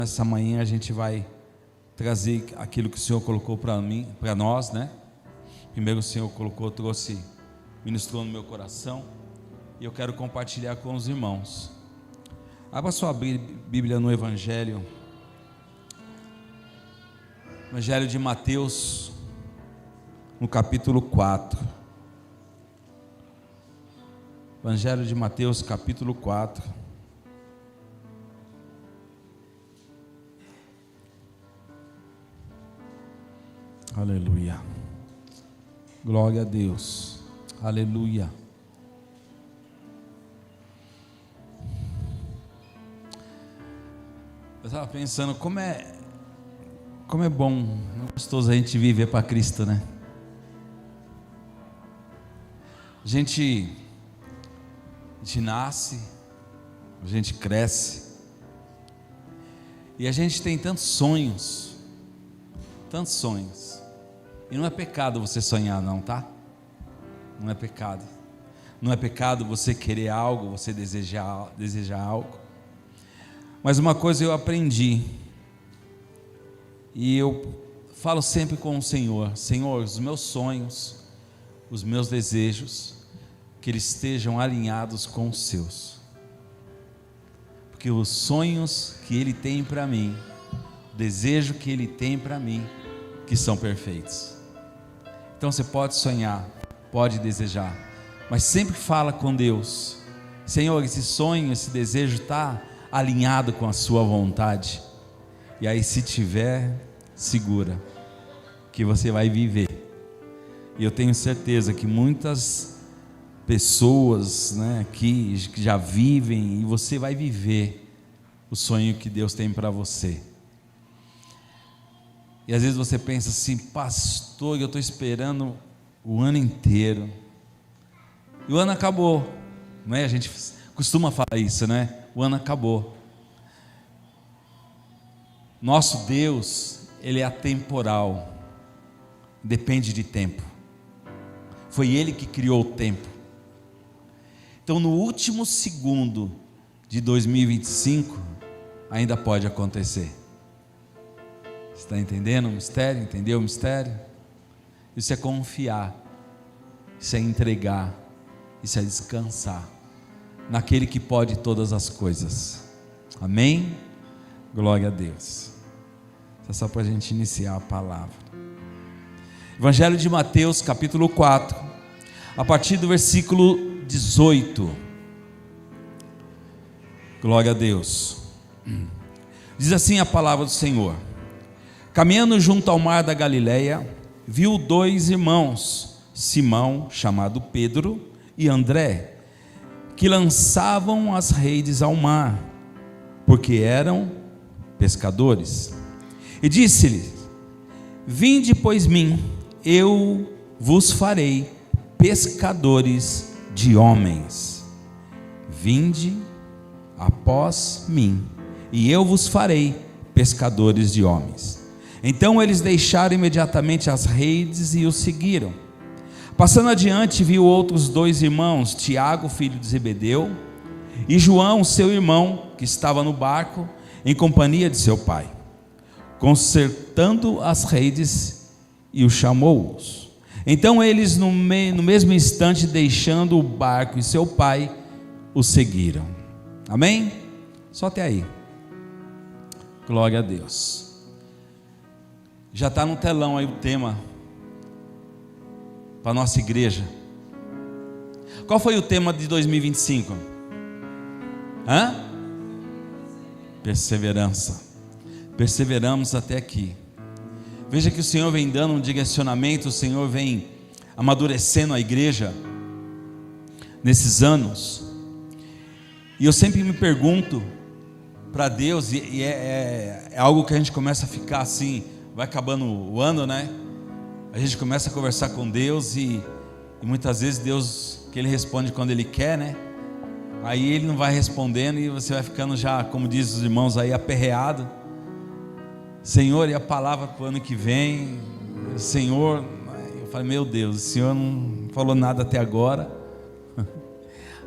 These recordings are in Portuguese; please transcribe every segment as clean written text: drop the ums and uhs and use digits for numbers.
Nessa manhã a gente vai trazer aquilo que o Senhor colocou para nós, né? Primeiro o Senhor ministrou no meu coração, e eu quero compartilhar com os irmãos. Abra sua Bíblia no Evangelho de Mateus, no capítulo 4. Evangelho de Mateus, capítulo 4. Aleluia. Glória a Deus. Aleluia. Eu estava pensando como é bom, gostoso a gente viver para Cristo, né? A gente nasce, a gente cresce, e a gente tem tantos sonhos. E não é pecado você sonhar, não, tá? Não é pecado. Não é pecado você querer algo, você desejar algo. Mas uma coisa eu aprendi, e eu falo sempre com o Senhor: Senhor, os meus sonhos, os meus desejos, que eles estejam alinhados com os seus. Porque os sonhos que Ele tem para mim, o desejo que Ele tem para mim, que são perfeitos. Então você pode sonhar, pode desejar, mas sempre fala com Deus: Senhor, esse sonho, esse desejo está alinhado com a sua vontade? E aí, se tiver, segura que você vai viver. E eu tenho certeza que muitas pessoas, né, que já vivem, e você vai viver o sonho que Deus tem para você. E às vezes você pensa assim: pastor, eu estou esperando o ano inteiro, e o ano acabou, não é? A gente costuma falar isso, né? O ano acabou. Nosso Deus, Ele é atemporal, depende de tempo. Foi Ele que criou o tempo. Então, no último segundo de 2025, ainda pode acontecer. Está entendendo o mistério? Entendeu o mistério? Isso é confiar, isso é entregar, isso é descansar naquele que pode todas as coisas. Amém? Glória a Deus. É só para a gente iniciar a palavra. Evangelho de Mateus, capítulo 4, a partir do versículo 18. Glória a Deus. Diz assim a palavra do Senhor: caminhando junto ao mar da Galileia, viu dois irmãos, Simão, chamado Pedro, e André, que lançavam as redes ao mar, porque eram pescadores. E disse-lhes: vinde, pois mim, eu vos farei pescadores de homens. Vinde após mim, e eu vos farei pescadores de homens. Então eles deixaram imediatamente as redes e o seguiram. Passando adiante, viu outros dois irmãos, Tiago, filho de Zebedeu, e João, seu irmão, que estava no barco, em companhia de seu pai, consertando as redes, e o chamou-os. Então eles, no mesmo instante, deixando o barco e seu pai, o seguiram. Amém? Só até aí. Glória a Deus. Já está no telão aí o tema para a nossa igreja. Qual foi o tema de 2025? Perseverança. Perseveramos até aqui. Veja que o Senhor vem dando um direcionamento, o Senhor vem amadurecendo a igreja nesses anos. E eu sempre me pergunto para Deus, e é algo que a gente começa a ficar assim, vai acabando o ano, né? A gente começa a conversar com Deus, e muitas vezes Deus, que Ele responde quando Ele quer, né? Aí Ele não vai respondendo, e você vai ficando já, como diz os irmãos aí, aperreado. Senhor, e a palavra para o ano que vem? Senhor, eu falei: meu Deus, o Senhor não falou nada até agora.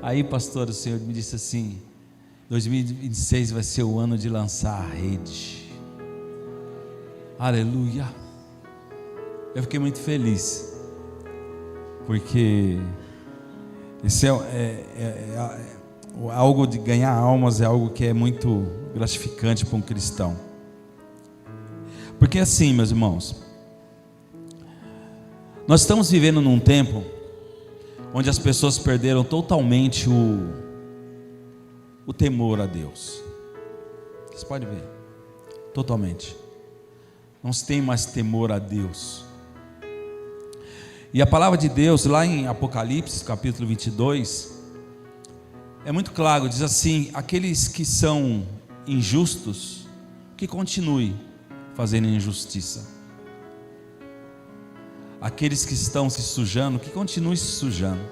Aí, pastor, o Senhor me disse assim: 2026 vai ser o ano de lançar a rede. Aleluia. Eu fiquei muito feliz, porque esse algo de ganhar almas é algo que é muito gratificante para um cristão. Porque assim, meus irmãos, nós estamos vivendo num tempo onde as pessoas perderam totalmente o temor a Deus. Você pode ver, totalmente. Não se tem mais temor a Deus. E a palavra de Deus, lá em Apocalipse, capítulo 22, é muito claro, diz assim: aqueles que são injustos, que continuem fazendo injustiça. Aqueles que estão se sujando, que continuem se sujando.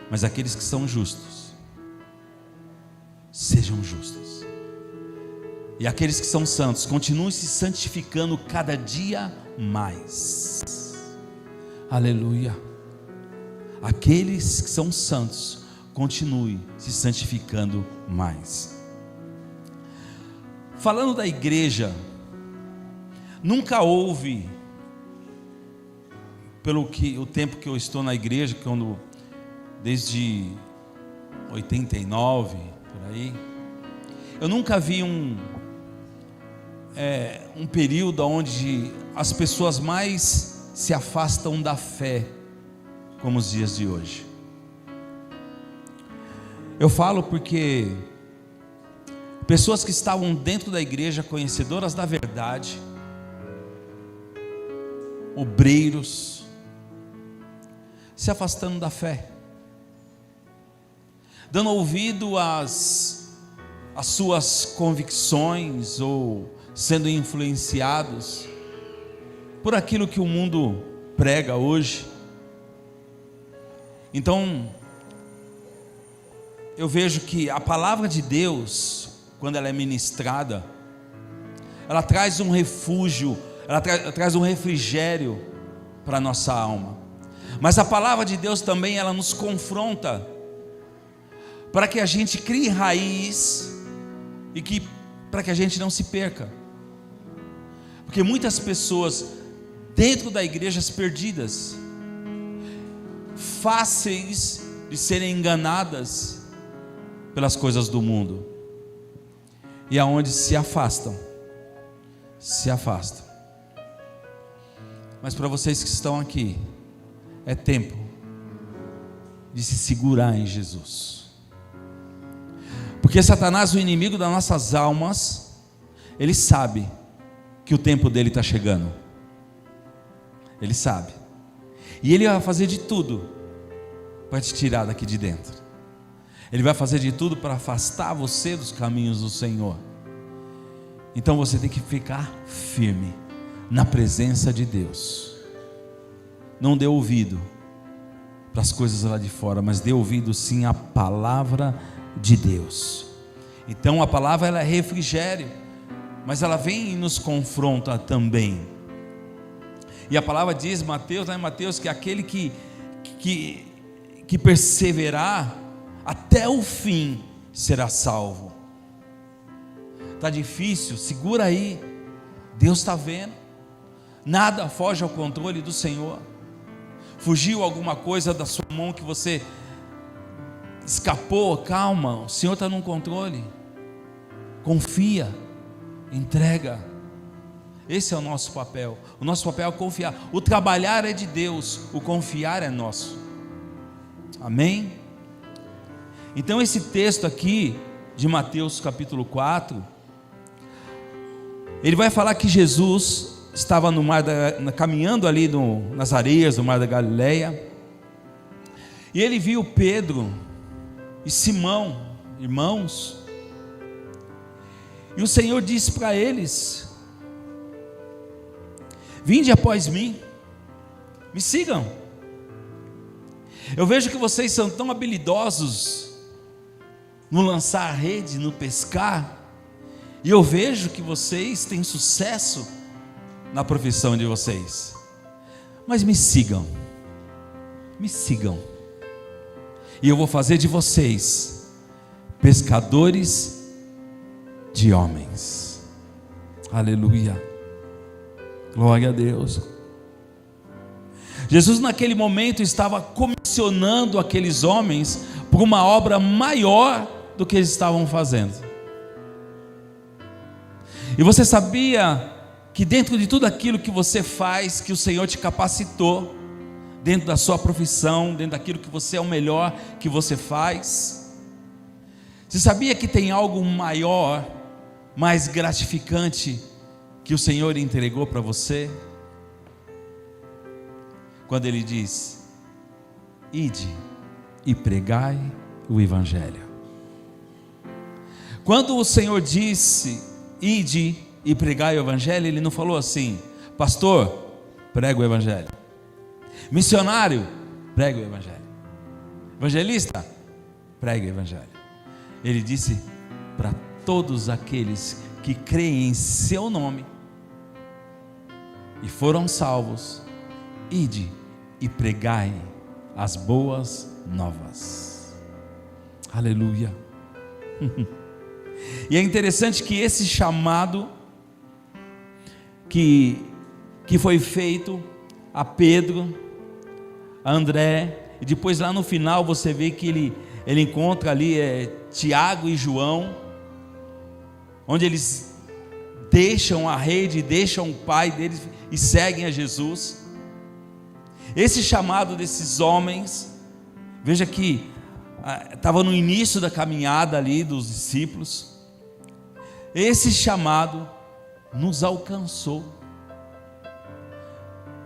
Mas aqueles que são justos, sejam justos. E aqueles que são santos, continuem se santificando cada dia mais. Aleluia. Aqueles que são santos, continuem se santificando mais. Falando da igreja, nunca houve, o tempo que eu estou na igreja, desde 89, por aí, eu nunca vi um período onde as pessoas mais se afastam da fé, como os dias de hoje. Eu falo porque pessoas que estavam dentro da igreja, conhecedoras da verdade, obreiros, se afastando da fé, dando ouvido às suas convicções, ou sendo influenciados por aquilo que o mundo prega hoje. Então, eu vejo que a palavra de Deus, quando ela é ministrada, ela traz um refúgio, ela traz um refrigério para a nossa alma. Mas a palavra de Deus também, ela nos confronta, para que a gente crie raiz, e para que a gente não se perca. Porque muitas pessoas dentro da igreja perdidas, fáceis de serem enganadas pelas coisas do mundo, e aonde se afastam. Mas para vocês que estão aqui, é tempo de se segurar em Jesus. Porque Satanás, o inimigo das nossas almas, ele sabe que o tempo dele está chegando. Ele sabe. E ele vai fazer de tudo para te tirar daqui de dentro. Ele vai fazer de tudo para afastar você dos caminhos do Senhor. Então você tem que ficar firme na presença de Deus. Não dê ouvido para as coisas lá de fora, mas dê ouvido sim à palavra de Deus. Então a palavra, ela é refrigério, mas ela vem e nos confronta também. E a palavra diz, lá em Mateus, que aquele que perseverar até o fim será salvo. Está difícil? Segura aí, Deus está vendo. Nada foge ao controle do Senhor. Fugiu alguma coisa da sua mão que você escapou? Calma, o Senhor está no controle. Confia, entrega. Esse é o nosso papel. O nosso papel é confiar. O trabalhar é de Deus, o confiar é nosso. Amém? Então esse texto aqui de Mateus capítulo 4, ele vai falar que Jesus estava no mar caminhando ali nas areias do mar da Galileia, e ele viu Pedro e Simão, irmãos, e o Senhor disse para eles: vinde após mim, me sigam. Eu vejo que vocês são tão habilidosos no lançar a rede, no pescar, e eu vejo que vocês têm sucesso na profissão de vocês, mas me sigam, e eu vou fazer de vocês pescadores de homens. Aleluia, glória a Deus. Jesus naquele momento estava comissionando aqueles homens por uma obra maior do que eles estavam fazendo. E você sabia que dentro de tudo aquilo que você faz, que o Senhor te capacitou, dentro da sua profissão, dentro daquilo que você é o melhor que você faz, você sabia que tem algo maior, mais gratificante, que o Senhor entregou para você? Quando Ele diz: ide e pregai o Evangelho. Quando o Senhor disse: ide e pregai o Evangelho, Ele não falou assim: pastor, prega o Evangelho; missionário, prega o Evangelho; evangelista, prega o Evangelho. Ele disse para todos aqueles que creem em seu nome e foram salvos: ide e pregai as boas novas. Aleluia. E é interessante que esse chamado que foi feito a Pedro, a André, e depois lá no final você vê que ele encontra ali Tiago e João, onde eles deixam a rede, deixam o pai deles e seguem a Jesus. Esse chamado desses homens, veja que estava no início da caminhada ali dos discípulos. Esse chamado nos alcançou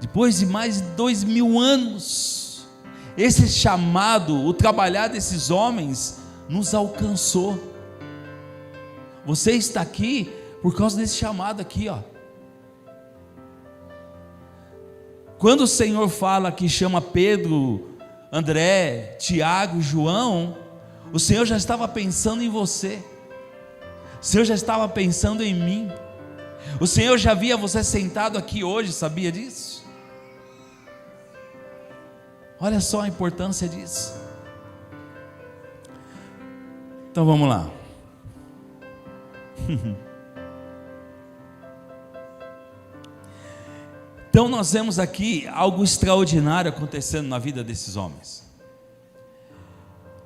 depois de mais de 2000 anos. Esse chamado, o trabalhar desses homens nos alcançou. Você está aqui por causa desse chamado aqui, ó. Quando o Senhor fala que chama Pedro, André, Tiago, João, o Senhor já estava pensando em você. O Senhor já estava pensando em mim. O Senhor já via você sentado aqui hoje, sabia disso? Olha só a importância disso. Então vamos lá. Então nós vemos aqui algo extraordinário acontecendo na vida desses homens.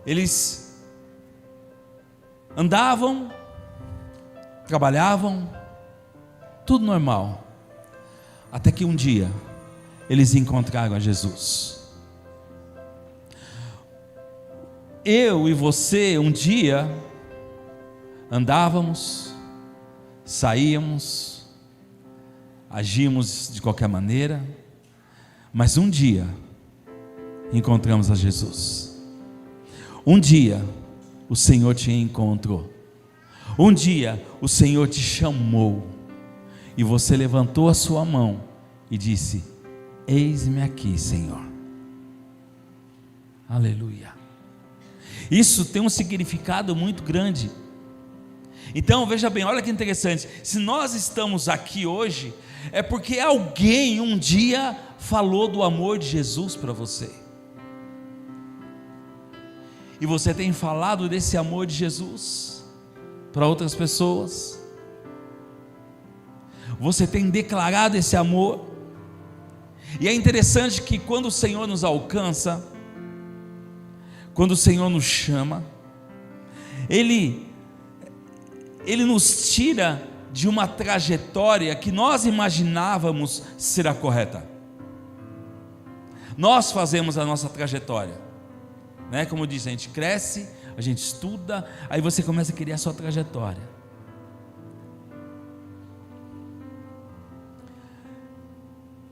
Eles andavam, trabalhavam, tudo normal, até que um dia eles encontraram a Jesus. Eu e você um dia andávamos, saíamos, agimos de qualquer maneira, mas um dia encontramos a Jesus. Um dia o Senhor te encontrou. Um dia o Senhor te chamou e você levantou a sua mão e disse: eis-me aqui, Senhor. Aleluia. Isso tem um significado muito grande. Então veja bem, olha que interessante. Se nós estamos aqui hoje, é porque alguém um dia falou do amor de Jesus para você, e você tem falado desse amor de Jesus para outras pessoas. Você tem declarado esse amor. E é interessante que quando o Senhor nos alcança, quando o Senhor nos chama, Ele nos tira de uma trajetória que nós imaginávamos ser a correta. Nós fazemos a nossa trajetória, né? Como diz, a gente cresce, a gente estuda, aí você começa a criar a sua trajetória.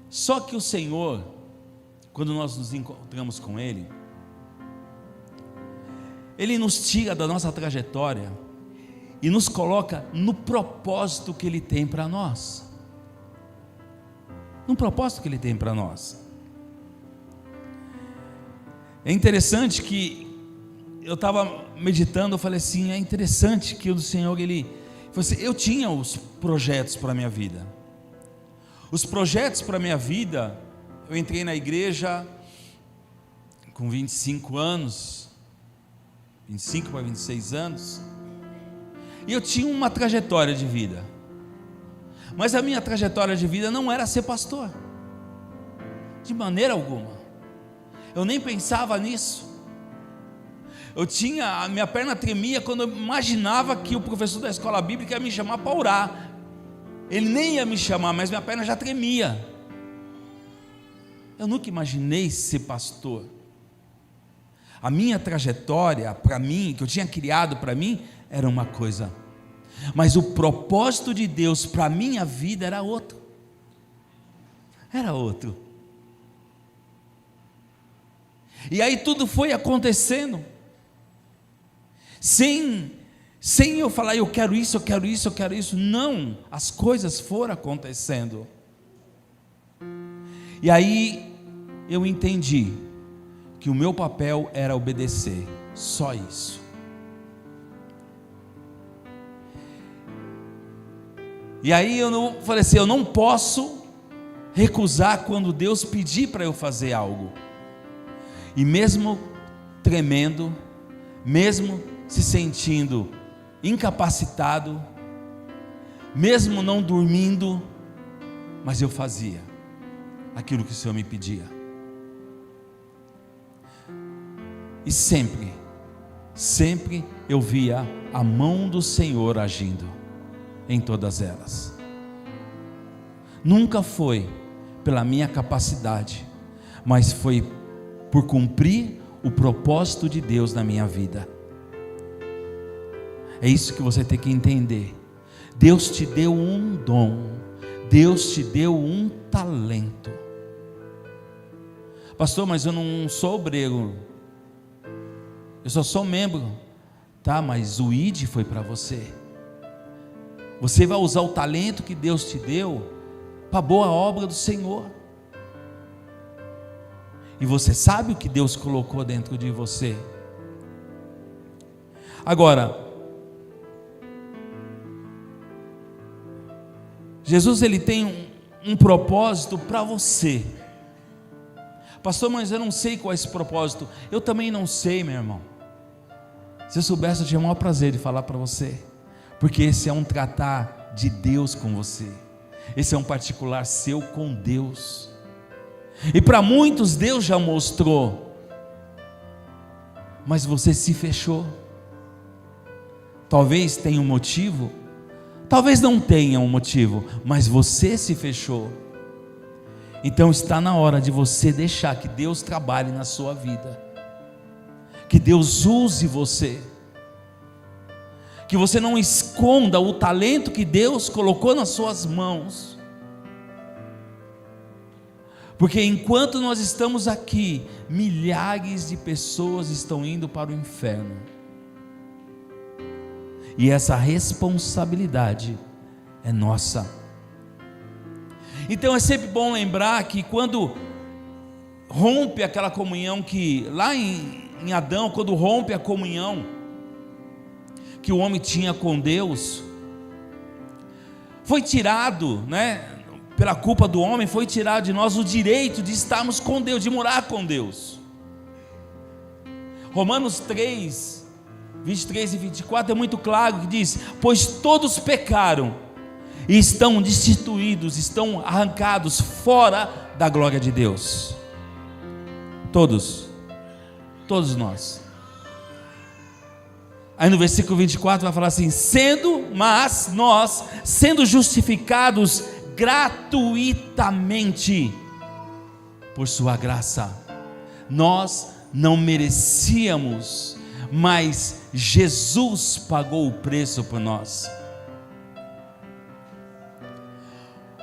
Só que o Senhor, quando nós nos encontramos com Ele, Ele nos tira da nossa trajetória e nos coloca no propósito que Ele tem para nós. No propósito que Ele tem para nós. É interessante que eu estava meditando, eu falei assim, é interessante que o Senhor, Ele falou assim, eu tinha os projetos para a minha vida. Os projetos para a minha vida, eu entrei na igreja com 25 anos, 25 para 26 anos, e eu tinha uma trajetória de vida, mas a minha trajetória de vida não era ser pastor, de maneira alguma. Eu nem pensava nisso. A minha perna tremia quando eu imaginava que o professor da escola bíblica ia me chamar para orar. Ele nem ia me chamar, mas minha perna já tremia. Eu nunca imaginei ser pastor. A minha trajetória, para mim, que eu tinha criado para mim, era uma coisa, mas o propósito de Deus para a minha vida era outro. Era outro. E aí tudo foi acontecendo, sem eu falar, eu quero isso, eu quero isso, eu quero isso. Não, as coisas foram acontecendo. E aí eu entendi que o meu papel era obedecer, só isso. E aí eu falei assim, eu não posso recusar quando Deus pedir para eu fazer algo. E mesmo tremendo, mesmo se sentindo incapacitado, mesmo não dormindo, mas eu fazia aquilo que o Senhor me pedia. E sempre eu via a mão do Senhor agindo em todas elas. Nunca foi pela minha capacidade, mas foi por cumprir o propósito de Deus na minha vida. É isso que você tem que entender. Deus te deu um dom, Deus te deu um talento. Pastor, mas eu não sou obreiro, eu só sou membro. Tá, mas o ID foi para você. Você vai usar o talento que Deus te deu para a boa obra do Senhor. E você sabe o que Deus colocou dentro de você. Agora, Jesus, ele tem um propósito para você. Pastor, mas eu não sei qual é esse propósito. Eu também não sei, meu irmão. Se eu soubesse, eu tinha o maior prazer de falar para você, porque esse é um tratar de Deus com você. Esse é um particular seu com Deus. E para muitos Deus já mostrou, mas você se fechou. Talvez tenha um motivo, talvez não tenha um motivo, mas você se fechou. Então está na hora de você deixar que Deus trabalhe na sua vida, que Deus use você, que você não esconda o talento que Deus colocou nas suas mãos. Porque enquanto nós estamos aqui, milhares de pessoas estão indo para o inferno. E essa responsabilidade é nossa. Então é sempre bom lembrar que quando rompe aquela comunhão, que lá em Adão, quando rompe a comunhão que o homem tinha com Deus, foi tirado, pela culpa do homem, foi tirado de nós o direito de estarmos com Deus, de morar com Deus. Romanos 3, 23 e 24 é muito claro, que diz: pois todos pecaram e estão destituídos, estão arrancados fora da glória de Deus. Todos nós. Aí no versículo 24 vai falar assim: mas nós, sendo justificados gratuitamente por sua graça, nós não merecíamos, mas Jesus pagou o preço por nós.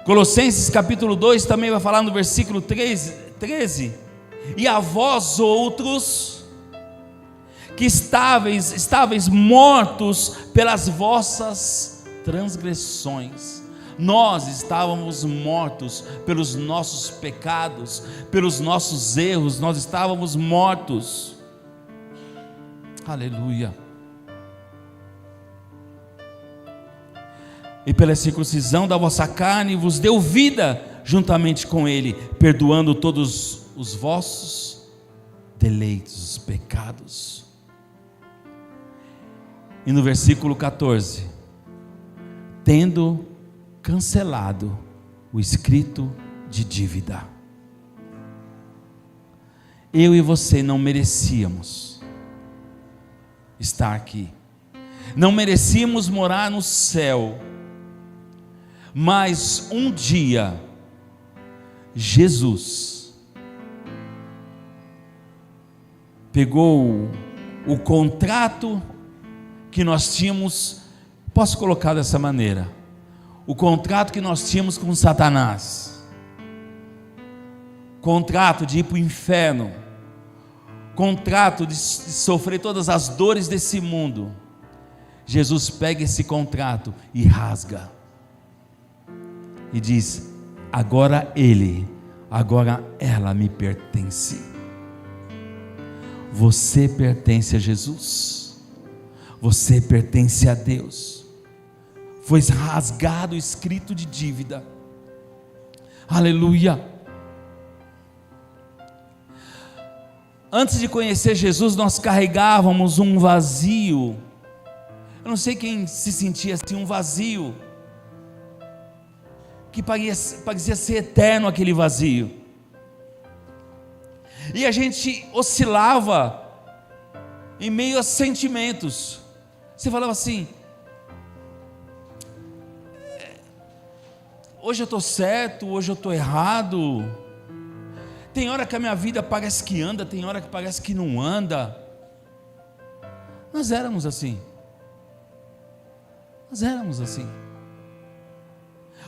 Colossenses capítulo 2 também vai falar no versículo 13: e a vós outros, que estáveis mortos pelas vossas transgressões. Nós estávamos mortos pelos nossos pecados, pelos nossos erros, nós estávamos mortos. Aleluia. E pela circuncisão da vossa carne vos deu vida juntamente com ele, perdoando todos os vossos deleitos, os pecados. E no versículo 14: tendo cancelado o escrito de dívida. Eu e você não merecíamos estar aqui, não merecíamos morar no céu, mas um dia Jesus pegou o contrato que nós tínhamos, posso colocar dessa maneira, o contrato que nós tínhamos com Satanás, contrato de ir para o inferno, contrato de sofrer todas as dores desse mundo. Jesus pega esse contrato e rasga, e diz: agora ela me pertence. Você pertence a Jesus, você pertence a Deus. Foi rasgado o escrito de dívida. Aleluia. Antes de conhecer Jesus, nós carregávamos um vazio. Eu não sei quem se sentia assim, um vazio que parecia ser eterno, aquele vazio. E a gente oscilava em meio a sentimentos. Você falava assim: hoje eu estou certo, hoje eu estou errado. Tem hora que a minha vida parece que anda, tem hora que parece que não anda. Nós éramos assim.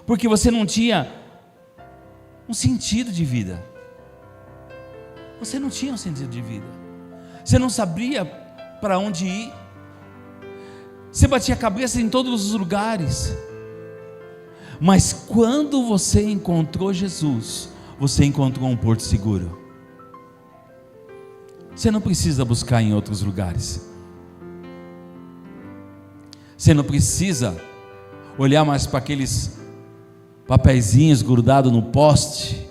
Porque você não tinha um sentido de vida. Você não tinha um sentido de vida. Você não sabia para onde ir. Você batia a cabeça em todos os lugares. Mas quando você encontrou Jesus, você encontrou um porto seguro. Você não precisa buscar em outros lugares. Você não precisa olhar mais para aqueles papeizinhos grudados no poste.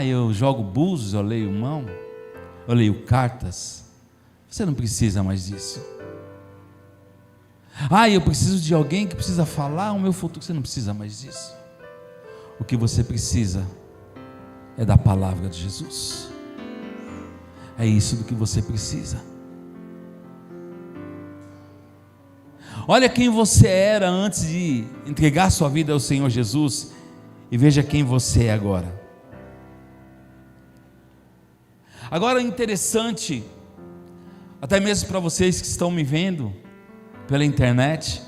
Eu jogo búzios, eu leio mão, eu leio cartas. Você não precisa mais disso. Eu preciso de alguém que precisa falar o meu futuro. Você não precisa mais disso. O que você precisa é da palavra de Jesus. É isso do que você precisa. Olha quem você era antes de entregar sua vida ao Senhor Jesus, e veja quem você é agora. Agora é interessante, até mesmo para vocês que estão me vendo pela internet,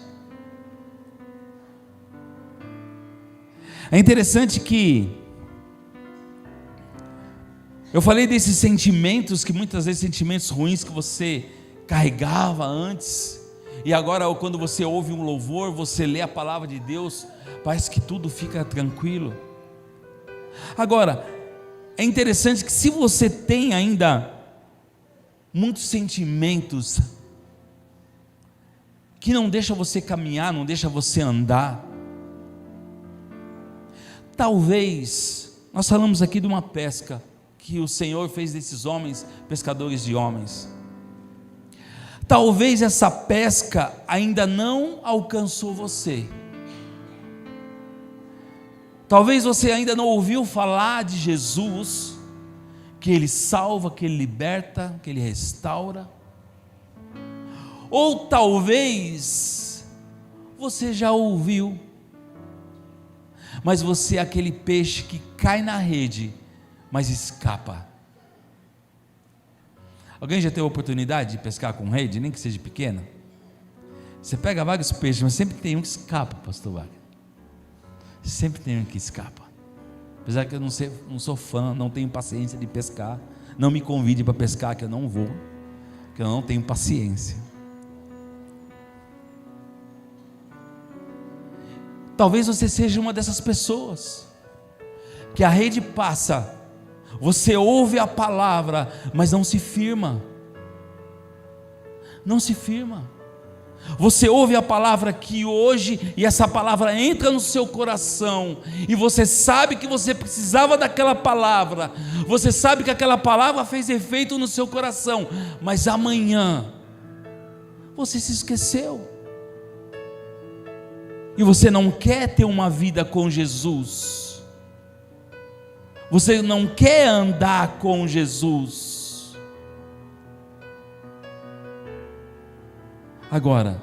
é interessante que eu falei desses sentimentos, que muitas vezes sentimentos ruins que você carregava antes, e agora quando você ouve um louvor, você lê a palavra de Deus, parece que tudo fica tranquilo. Agora, é interessante que se você tem ainda muitos sentimentos que não deixa você caminhar, não deixa você andar, talvez, nós falamos aqui de uma pesca que o Senhor fez desses homens, pescadores de homens. Talvez essa pesca ainda não alcançou você. Talvez você ainda não ouviu falar de Jesus, que Ele salva, que Ele liberta, que Ele restaura. Ou talvez você já ouviu, mas você é aquele peixe que cai na rede, mas escapa. Alguém já teve a oportunidade de pescar com rede, nem que seja pequena? Você pega vários peixes, mas sempre tem um que escapa, pastor Wagner. Sempre tem um que escapa. Apesar que eu não sou fã, não tenho paciência de pescar. Não me convide para pescar, que eu não vou, que eu não tenho paciência. Talvez você seja uma dessas pessoas que a rede passa, você ouve a palavra, mas não se firma. Não se firma. Você ouve a palavra aqui hoje, e essa palavra entra no seu coração, e você sabe que você precisava daquela palavra, você sabe que aquela palavra fez efeito no seu coração, mas amanhã você se esqueceu. E você não quer ter uma vida com Jesus. Você não quer andar com Jesus. Agora,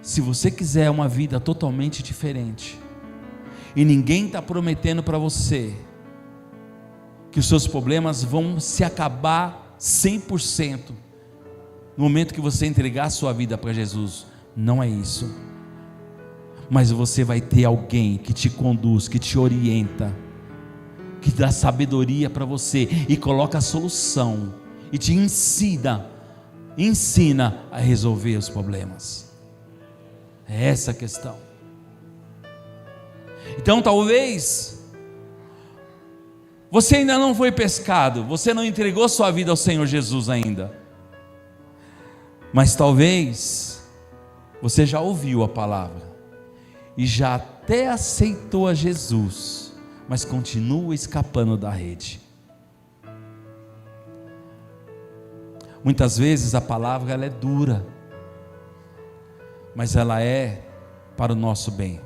se você quiser uma vida totalmente diferente, e ninguém está prometendo para você que os seus problemas vão se acabar 100% no momento que você entregar a sua vida para Jesus, não é isso. Mas você vai ter alguém que te conduz, que te orienta, que dá sabedoria para você e coloca a solução e te ensina a resolver os problemas. É essa a questão. Então talvez você ainda não foi pescado, você não entregou sua vida ao Senhor Jesus ainda, mas talvez você já ouviu a palavra e já até aceitou a Jesus, mas continua escapando da rede. Muitas vezes a palavra ela é dura, mas ela é para o nosso bem.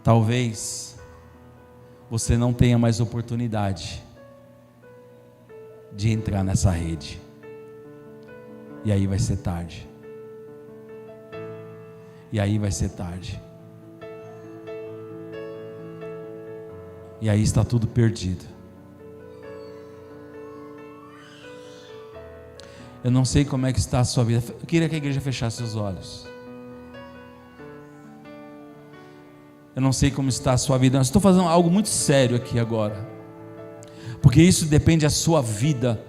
Talvez você não tenha mais oportunidade de entrar nessa rede, e aí vai ser tarde. E aí vai ser tarde. E aí está tudo perdido. Eu não sei como é que está a sua vida. Eu queria que a igreja fechasse seus olhos. Eu não sei como está a sua vida. Eu estou fazendo algo muito sério aqui agora, porque isso depende da sua vida,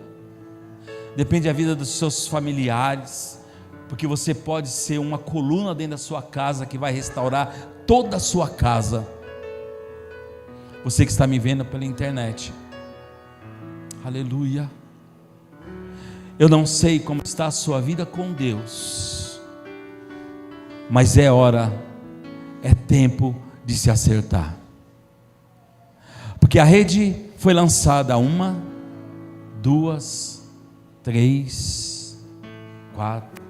depende da vida dos seus familiares, porque você pode ser uma coluna dentro da sua casa que vai restaurar toda a sua casa. Você que está me vendo pela internet, aleluia. Eu não sei como está a sua vida com Deus, mas é hora, é tempo de se acertar, porque a rede foi lançada 1, 2, 3, 4,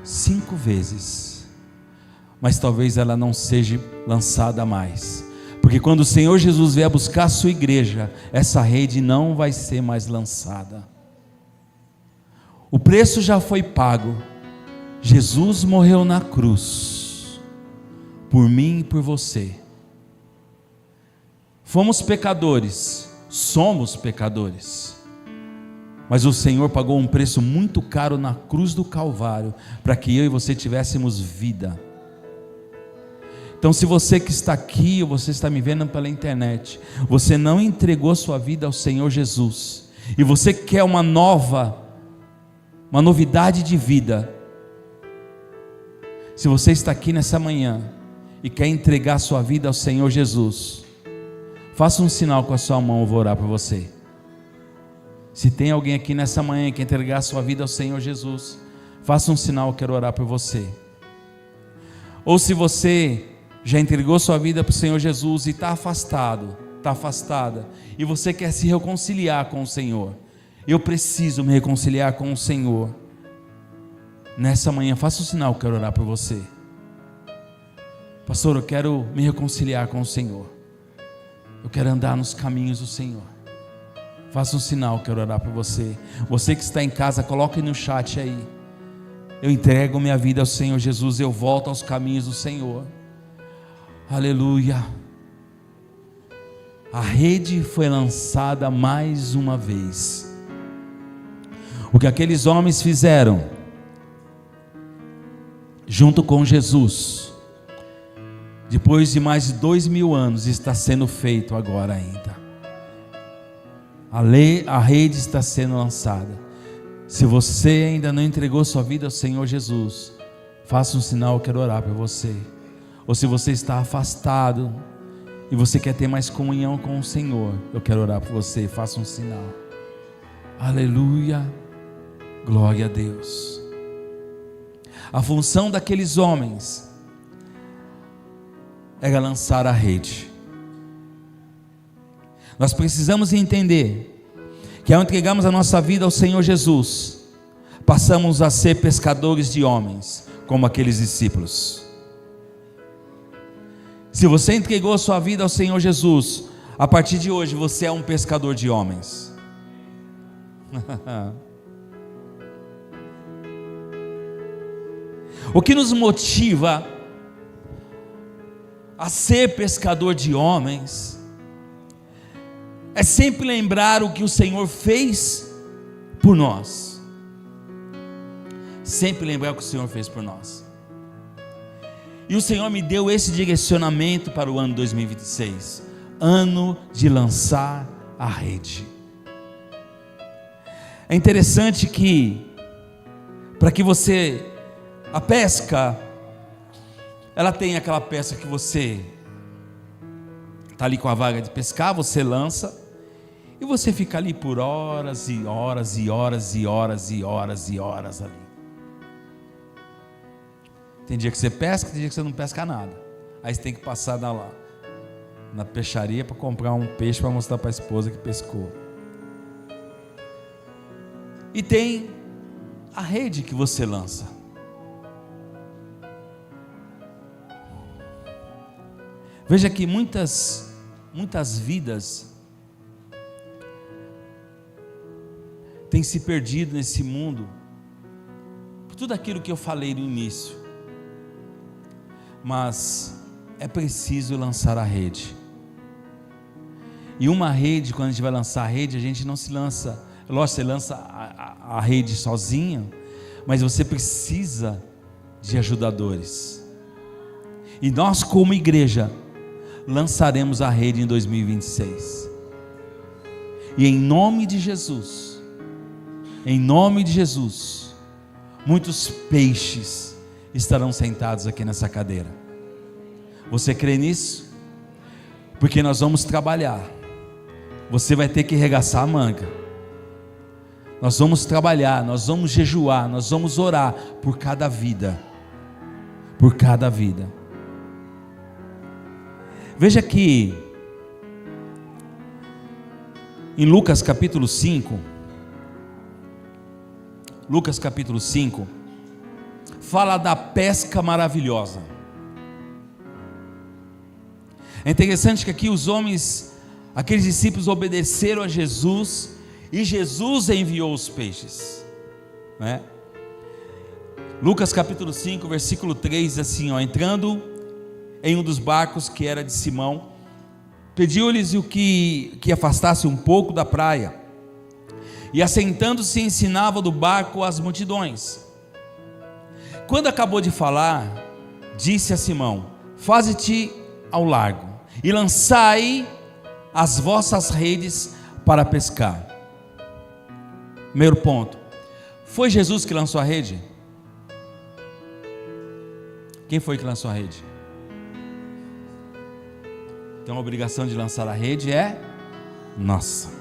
5 vezes, mas talvez ela não seja lançada mais, porque quando o Senhor Jesus vier buscar a sua igreja, essa rede não vai ser mais lançada. O preço já foi pago. Jesus morreu na cruz por mim e por você. Fomos pecadores, somos pecadores, mas o Senhor pagou um preço muito caro na cruz do Calvário, para que eu e você tivéssemos vida. Então se você que está aqui, ou você está me vendo pela internet, você não entregou sua vida ao Senhor Jesus, e você quer uma novidade de vida, se você está aqui nessa manhã e quer entregar sua vida ao Senhor Jesus, faça um sinal com a sua mão, eu vou orar por você. Se tem alguém aqui nessa manhã que quer entregar sua vida ao Senhor Jesus, faça um sinal, eu quero orar por você. Ou se você já entregou sua vida para o Senhor Jesus e está afastado, está afastada, e você quer se reconciliar com o Senhor, eu preciso me reconciliar com o Senhor, nessa manhã faça um sinal, eu quero orar por você. Pastor, eu quero me reconciliar com o Senhor, eu quero andar nos caminhos do Senhor. Faça um sinal, eu quero orar por você. Você que está em casa, coloque no chat aí: eu entrego minha vida ao Senhor Jesus, eu volto aos caminhos do Senhor. Aleluia. A rede foi lançada mais uma vez. O que aqueles homens fizeram junto com Jesus, depois de mais de 2000 anos, está sendo feito agora ainda. A rede está sendo lançada. Se você ainda não entregou sua vida ao Senhor Jesus, faça um sinal, eu quero orar por você. Ou se você está afastado e você quer ter mais comunhão com o Senhor, eu quero orar por você, faça um sinal. Aleluia, glória a Deus. A função daqueles homens era lançar a rede. Nós precisamos entender que ao entregarmos a nossa vida ao Senhor Jesus, passamos a ser pescadores de homens, como aqueles discípulos. Se você entregou a sua vida ao Senhor Jesus, a partir de hoje você é um pescador de homens. O que nos motiva a ser pescador de homens é sempre lembrar o que o Senhor fez por nós. Sempre lembrar o que o Senhor fez por nós. E o Senhor me deu esse direcionamento para o ano 2026, ano de lançar a rede. É interessante que, para que você, a pesca, ela tem aquela pesca que você está ali com a vaga de pescar, você lança, e você fica ali por horas e horas e horas e horas e horas e horas ali. Tem dia que você pesca, tem dia que você não pesca nada. Aí você tem que passar na peixaria para comprar um peixe para mostrar para a esposa que pescou. E tem a rede que você lança. Veja que muitas vidas têm se perdido nesse mundo por tudo aquilo que eu falei no início. Mas é preciso lançar a rede. E uma rede, quando a gente vai lançar a rede, a gente não se lança, lógico, você lança a rede sozinho, mas você precisa de ajudadores. E nós, como igreja, lançaremos a rede em 2026. E em nome de Jesus, muitos peixes estarão sentados aqui nessa cadeira. Você crê nisso? Porque nós vamos trabalhar. Você vai ter que arregaçar a manga. Nós vamos trabalhar, nós vamos jejuar, nós vamos orar por cada vida. Por cada vida. Veja que em Lucas capítulo 5, fala da pesca maravilhosa. É interessante que aqui os homens, aqueles discípulos obedeceram a Jesus, e Jesus enviou os peixes, né? Lucas capítulo 5, versículo 3, diz assim, entrando em um dos barcos que era de Simão, pediu-lhes o que afastasse um pouco da praia, e assentando-se ensinava do barco as multidões. Quando acabou de falar, disse a Simão: faze-te ao largo e lançai as vossas redes para pescar. Primeiro ponto: foi Jesus que lançou a rede? Quem foi que lançou a rede? Então a obrigação de lançar a rede é nossa.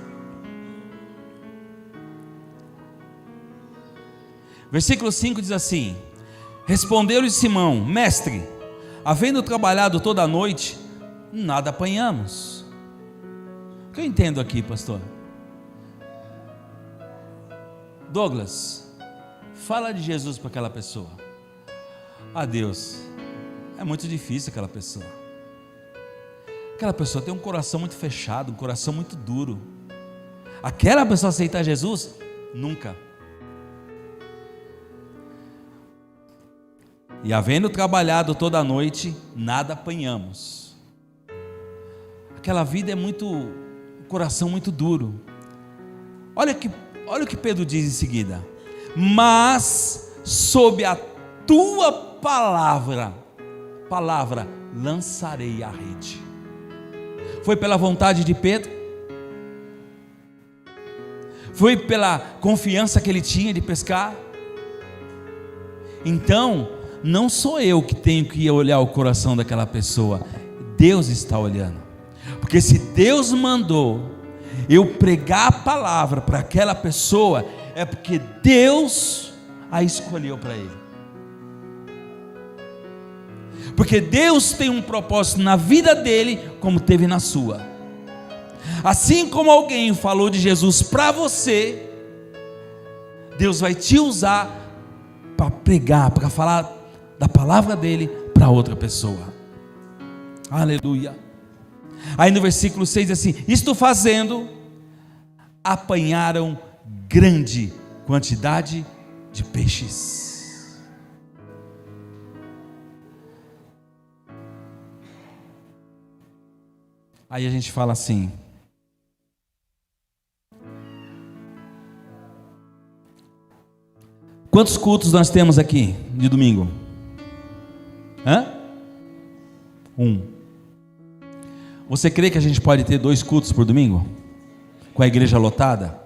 Versículo 5 diz assim: respondeu-lhe Simão: mestre, havendo trabalhado toda a noite, nada apanhamos. O que eu entendo aqui, pastor? Douglas, fala de Jesus para aquela pessoa. Deus, é muito difícil aquela pessoa. Aquela pessoa tem um coração muito fechado, um coração muito duro. Aquela pessoa aceitar Jesus? Nunca. E havendo trabalhado toda a noite, nada apanhamos. Aquela vida é um coração muito duro. Olha o que Pedro diz em seguida: mas sob a tua palavra lançarei a rede. Foi pela vontade de Pedro? Foi pela confiança que ele tinha de pescar? Então, não sou eu que tenho que olhar o coração daquela pessoa, Deus está olhando. Porque se Deus mandou eu pregar a palavra para aquela pessoa, é porque Deus a escolheu para ele. Porque Deus tem um propósito na vida dele, como teve na sua. Assim como alguém falou de Jesus para você, Deus vai te usar para pregar, para falar da palavra dele para outra pessoa. Aleluia. Aí no versículo 6 diz assim: isto fazendo, apanharam grande quantidade de peixes. Aí a gente fala assim: quantos cultos nós temos aqui de domingo? Um. Você crê que a gente pode ter 2 cultos por domingo? Com a igreja lotada?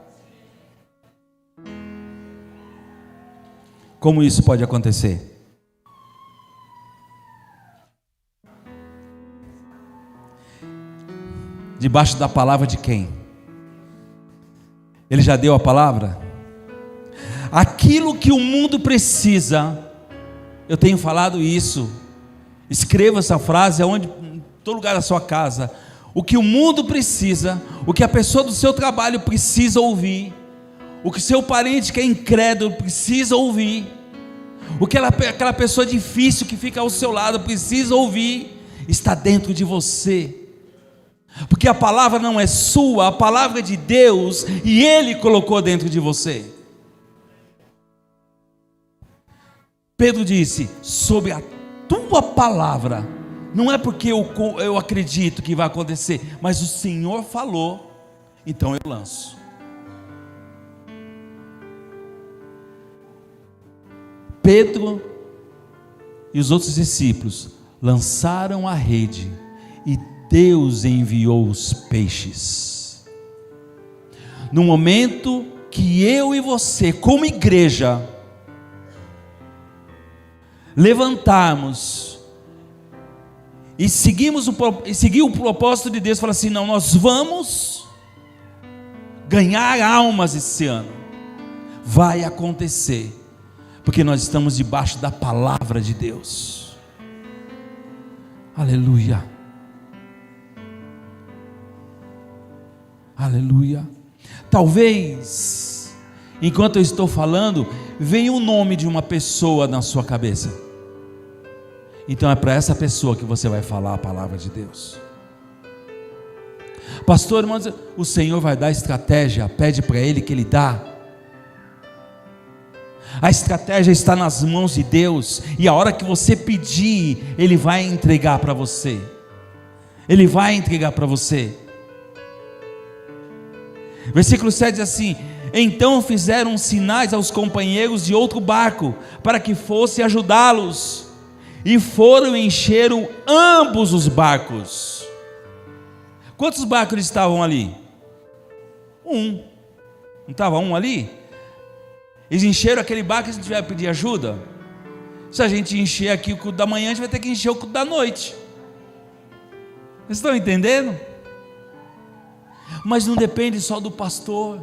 Como isso pode acontecer? Debaixo da palavra de quem? Ele já deu a palavra? Aquilo que o mundo precisa, eu tenho falado isso, escreva essa frase aonde, em todo lugar da sua casa. O que o mundo precisa, o que a pessoa do seu trabalho precisa ouvir, o que seu parente que é incrédulo precisa ouvir, o que aquela pessoa difícil que fica ao seu lado precisa ouvir, está dentro de você. Porque a palavra não é sua, a palavra é de Deus, e Ele colocou dentro de você. Pedro disse: sobre a tua palavra, não é porque eu acredito que vai acontecer, mas o Senhor falou, então eu lanço. Pedro e os outros discípulos lançaram a rede e Deus enviou os peixes. No momento que eu e você, como igreja, levantarmos e seguir o propósito de Deus, falar assim: não, nós vamos ganhar almas esse ano. Vai acontecer, porque nós estamos debaixo da palavra de Deus. Aleluia. Aleluia. Talvez, enquanto eu estou falando, venha o nome de uma pessoa na sua cabeça. Então é para essa pessoa que você vai falar a palavra de Deus. Pastor, irmãos, o Senhor vai dar estratégia, pede para Ele que Ele dá. A estratégia está nas mãos de Deus, e a hora que você pedir, Ele vai entregar para você. Ele vai entregar para você. Versículo 7 diz assim: então fizeram sinais aos companheiros de outro barco, para que fosse ajudá-los, e foram e encheram ambos os barcos. Quantos barcos estavam ali? Um. Não estava um ali? Eles encheram aquele barco, e a gente vai pedir ajuda. Se a gente encher aqui o culto da manhã, a gente vai ter que encher o culto da noite. Vocês estão entendendo? Mas não depende só do pastor.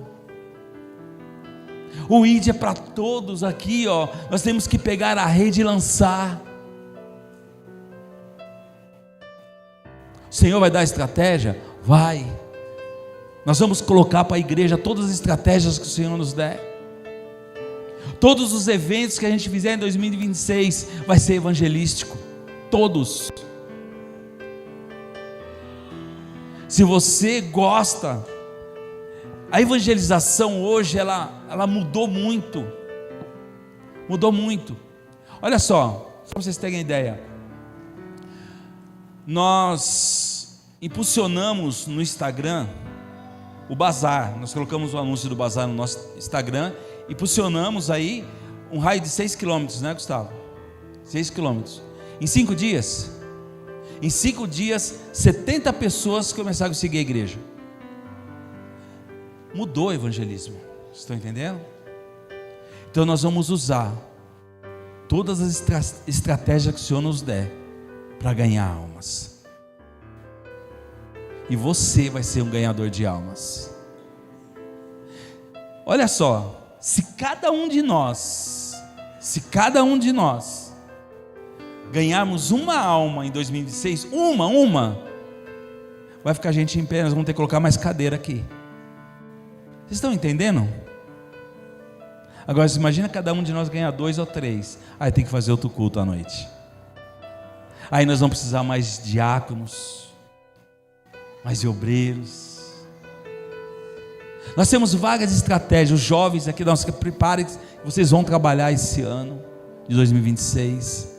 O ID é para todos aqui, ó. Nós temos que pegar a rede e lançar. O Senhor vai dar estratégia? Vai. Nós vamos colocar para a igreja todas as estratégias que o Senhor nos der. Todos os eventos que a gente fizer em 2026 vai ser evangelístico. Todos. Se você gosta, a evangelização hoje ela mudou muito. Mudou muito. Olha só para vocês terem ideia. Nós impulsionamos no Instagram o bazar. Nós colocamos o anúncio do bazar no nosso Instagram. Impulsionamos aí um raio de 6 quilômetros, né, Gustavo? 6 quilômetros. Em 5 dias. Em 5 dias, 70 pessoas começaram a seguir a igreja. Mudou o evangelismo. Vocês estão entendendo? Então nós vamos usar todas as estratégias que o Senhor nos der para ganhar almas. E você vai ser um ganhador de almas. Olha só, se cada um de nós ganharmos uma alma em 2026, vai ficar gente em pé, nós vamos ter que colocar mais cadeira aqui. Vocês estão entendendo? Agora, você imagina cada um de nós ganhar 2 ou 3. Aí tem que fazer outro culto à noite. Aí nós vamos precisar mais diáconos, mais obreiros. Nós temos várias estratégias. Os jovens aqui, nós preparem, vocês vão trabalhar esse ano de 2026.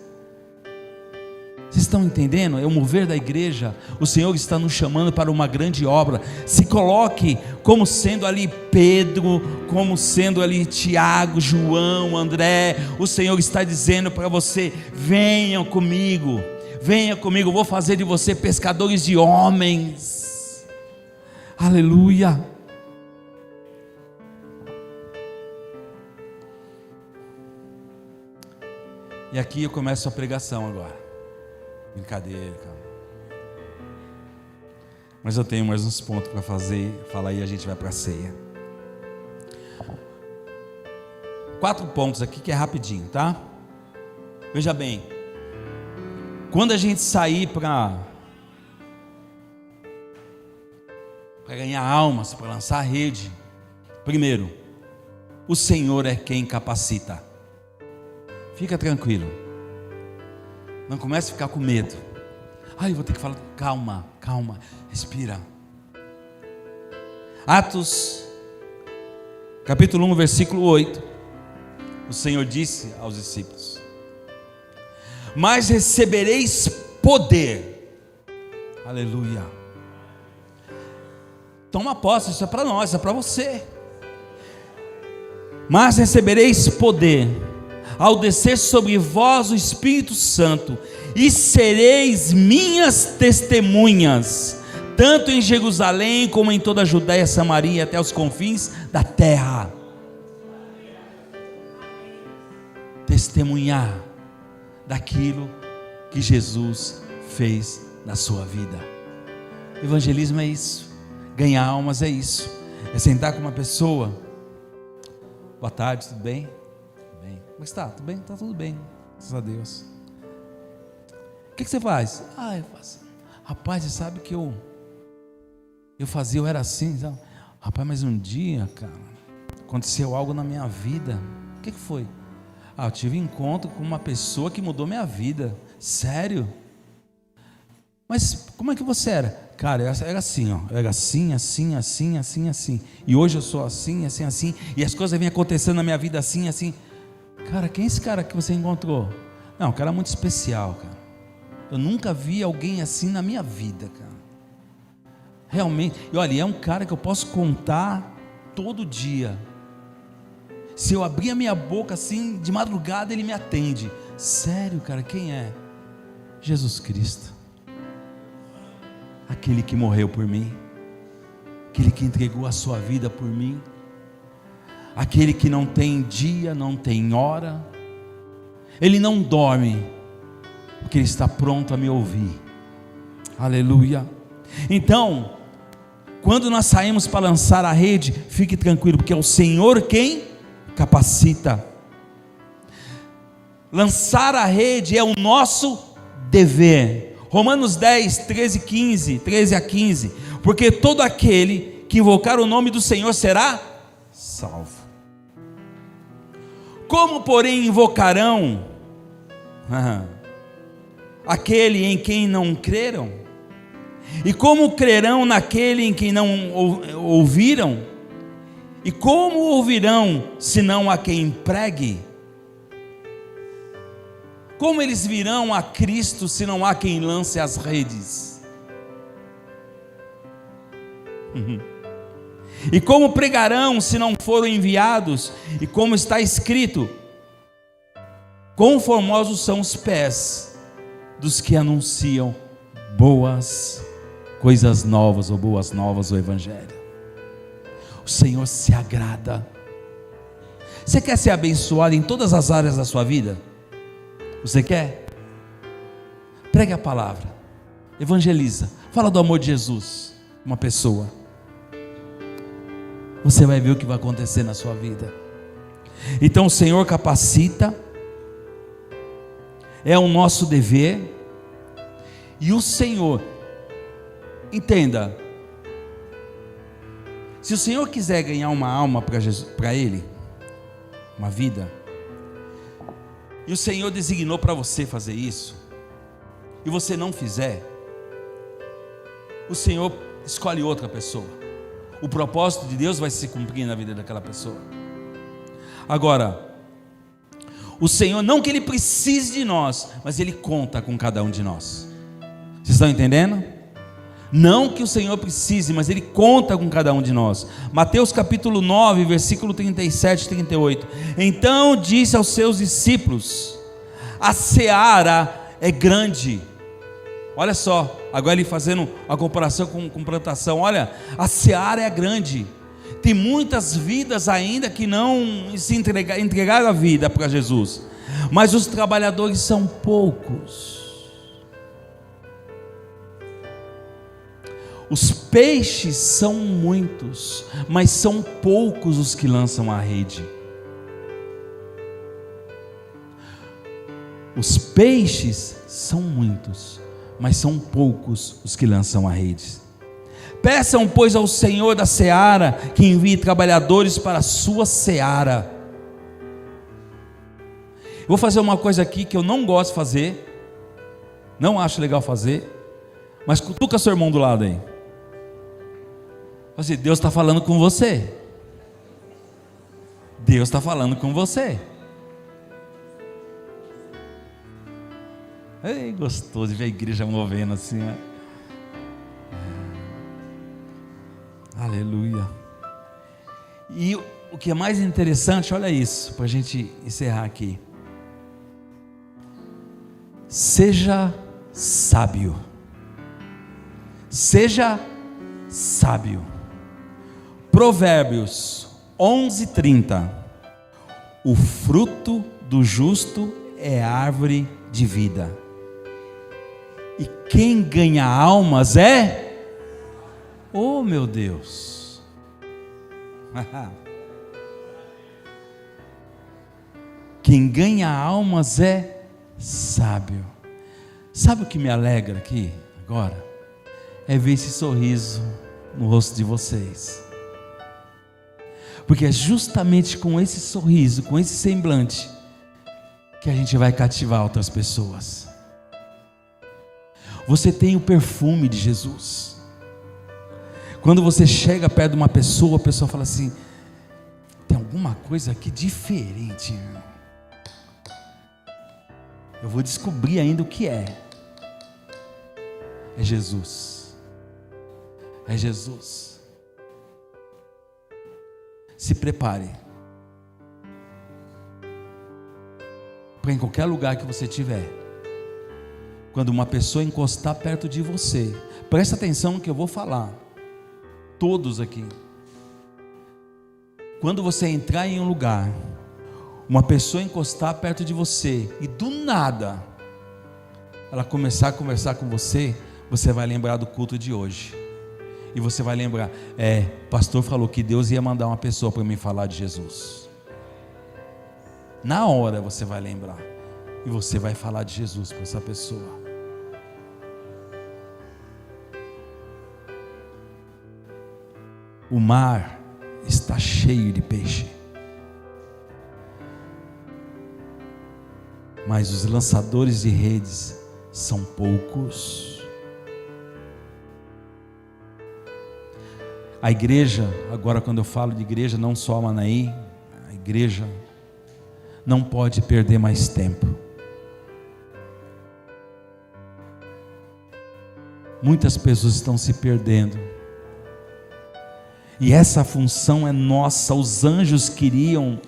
Vocês estão entendendo? É o mover da igreja. O Senhor está nos chamando para uma grande obra. Se coloque como sendo ali Pedro, como sendo ali Tiago, João, André. O Senhor está dizendo para você: venham comigo, eu vou fazer de você pescadores de homens. Aleluia. E aqui eu começo a pregação agora. Brincadeira, cara. Mas eu tenho mais uns pontos para fazer. Fala aí, a gente vai para a ceia. 4 pontos aqui que é rapidinho, tá? Veja bem. Quando a gente sair para ganhar almas, para lançar a rede, primeiro, o Senhor é quem capacita. Fica tranquilo. Não comece a ficar com medo. Eu vou ter que falar. Calma, respira. Atos, capítulo 1, versículo 8. O Senhor disse aos discípulos: mas recebereis poder. Aleluia. Toma posse, isso é para nós, é para você. Mas recebereis poder ao descer sobre vós o Espírito Santo, e sereis minhas testemunhas, tanto em Jerusalém, como em toda a Judéia, Samaria, até os confins da terra. Testemunhar daquilo que Jesus fez na sua vida. Evangelismo é isso, ganhar almas é isso, é sentar com uma pessoa. Boa tarde, tudo bem? Como está? Tudo bem? Está tudo bem, graças a Deus. O que você faz? Eu faço. Rapaz, você sabe que eu era assim, sabe? Rapaz, mas um dia, cara, aconteceu algo na minha vida. O que foi? Eu tive encontro com uma pessoa que mudou minha vida. Sério? Mas como é que você era? Cara, eu era assim, eu era assim. E hoje eu sou assim. E as coisas vêm acontecendo na minha vida assim. Cara, quem é esse cara que você encontrou? Não, um cara muito especial, cara. Eu nunca vi alguém assim na minha vida, cara. Realmente. E olha, é um cara que eu posso contar todo dia. Se eu abrir a minha boca assim, de madrugada ele me atende. Sério, cara, quem é? Jesus Cristo. Aquele que morreu por mim. Aquele que entregou a sua vida por mim. Aquele que não tem dia, não tem hora, ele não dorme, porque ele está pronto a me ouvir. Aleluia. Então, quando nós saímos para lançar a rede, fique tranquilo, porque é o Senhor quem capacita. Lançar a rede é o nosso dever. Romanos 10, 13 a 15. Porque todo aquele que invocar o nome do Senhor será salvo. Como, porém, invocarão aquele em quem não creram? E como crerão naquele em quem não ouviram? E como ouvirão, se não a quem pregue? Como eles virão a Cristo, se não há quem lance as redes? E como pregarão, se não foram enviados? E como está escrito: quão formosos são os pés dos que anunciam boas coisas novas, ou boas novas, o Evangelho. O Senhor se agrada. Você quer ser abençoado em todas as áreas da sua vida? Você quer? Pregue a palavra, evangeliza, fala do amor de Jesus, uma pessoa. Você vai ver o que vai acontecer na sua vida. Então o Senhor capacita, é o nosso dever. E o Senhor, entenda, se o Senhor quiser ganhar uma alma para Ele, uma vida, e o Senhor designou para você fazer isso, e você não fizer, o Senhor escolhe outra pessoa. O propósito de Deus vai se cumprir na vida daquela pessoa. Agora, o Senhor, não que Ele precise de nós, mas Ele conta com cada um de nós. Vocês estão entendendo? Não que o Senhor precise, mas Ele conta com cada um de nós. Mateus capítulo 9, versículo 37 e 38. Então disse aos seus discípulos: a seara é grande. Olha só, agora ele fazendo a comparação com plantação. Olha, a seara é grande. Tem muitas vidas ainda que não se entregaram a vida para Jesus, mas os trabalhadores são poucos. Os peixes são muitos, mas são poucos os que lançam a rede. Os peixes são muitos, mas são poucos os que lançam a rede. Peçam, pois, ao Senhor da seara que envie trabalhadores para a sua seara. Eu vou fazer uma coisa aqui que eu não gosto de fazer, não acho legal fazer, mas cutuca seu irmão do lado aí. Assim, Deus está falando com você. Deus está falando com você. É gostoso de ver a igreja movendo assim, né? Aleluia. E o que é mais interessante, olha isso, para a gente encerrar aqui. Seja sábio. Seja sábio. Provérbios 11:30. O fruto do justo é árvore de vida, e quem ganha almas é, oh meu Deus, quem ganha almas é sábio. Sabe o que me alegra aqui agora? É ver esse sorriso no rosto de vocês, porque é justamente com esse sorriso, com esse semblante, que a gente vai cativar outras pessoas. Você tem o perfume de Jesus. Quando você chega perto de uma pessoa, a pessoa fala assim: tem alguma coisa aqui diferente, irmão. Eu vou descobrir ainda o que é. É Jesus. É Jesus. Se prepare, para em qualquer lugar que você estiver, quando uma pessoa encostar perto de você, presta atenção no que eu vou falar, todos aqui. Quando você entrar em um lugar, uma pessoa encostar perto de você e do nada ela começar a conversar com você, você vai lembrar do culto de hoje. E você vai lembrar: o pastor falou que Deus ia mandar uma pessoa para me falar de Jesus. Na hora você vai lembrar, e você vai falar de Jesus para essa pessoa. O mar está cheio de peixe, mas os lançadores de redes são poucos. A igreja, agora quando eu falo de igreja, não só a Manaí, a igreja não pode perder mais tempo. Muitas pessoas estão se perdendo, e essa função é nossa. Os anjos queriam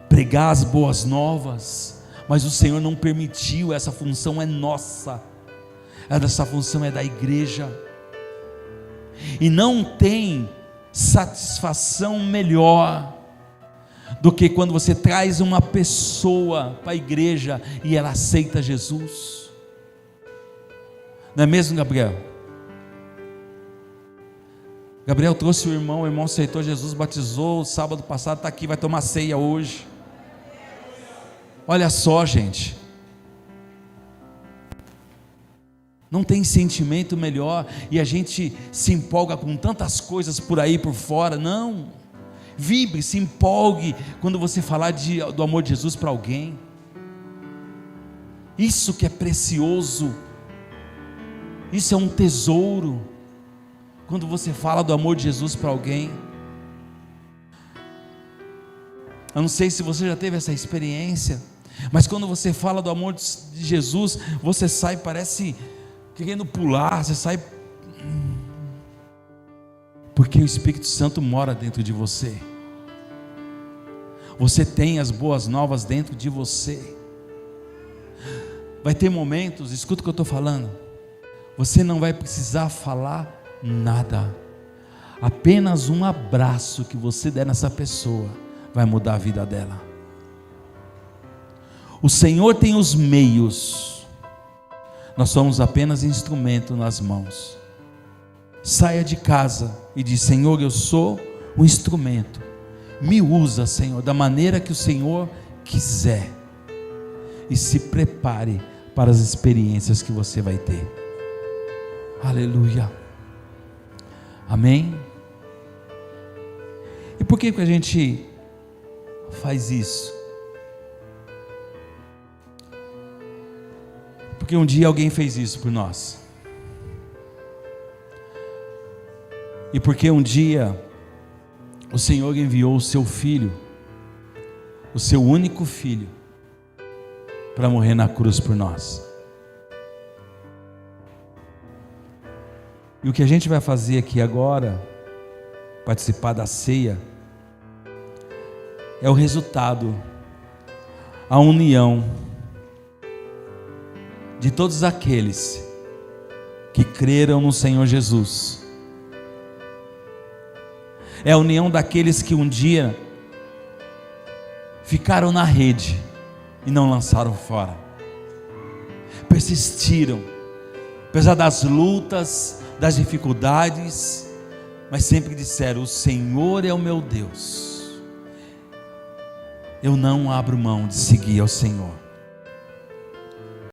pregar as boas novas, mas o Senhor não permitiu. Essa função é nossa, essa função é da igreja. E não tem satisfação melhor do que quando você traz uma pessoa para a igreja e ela aceita Jesus. Não é mesmo, Gabriel? Gabriel trouxe o irmão aceitou Jesus, batizou sábado passado, está aqui, vai tomar ceia hoje. Olha só, gente, não tem sentimento melhor, e a gente se empolga com tantas coisas por aí por fora. Não, Vibre, se empolgue quando você falar do amor de Jesus para alguém. Isso que é precioso, isso é um tesouro, quando você fala do amor de Jesus para alguém. Eu não sei se você já teve essa experiência, mas quando você fala do amor de Jesus, você sai, parece querendo pular, você sai, porque o Espírito Santo mora dentro de você. Você tem as boas novas dentro de você. Vai ter momentos, escuta o que eu estou falando, você não vai precisar falar nada, apenas um abraço que você der nessa pessoa vai mudar a vida dela. O Senhor tem os meios, nós somos apenas instrumento nas mãos. Saia de casa e diz: Senhor, eu sou o instrumento, me usa, Senhor, da maneira que o Senhor quiser, e se prepare para as experiências que você vai ter. Aleluia, amém? E por que a gente faz isso? Porque um dia alguém fez isso por nós, e porque um dia o Senhor enviou o seu filho, o seu único filho, para morrer na cruz por nós. E o que a gente vai fazer aqui agora, participar da ceia, é o resultado, a união de todos aqueles que creram no Senhor Jesus. É a união daqueles que um dia ficaram na rede e não lançaram fora, persistiram, apesar das lutas, das dificuldades, mas sempre disseram: o Senhor é o meu Deus, eu não abro mão de seguir ao Senhor.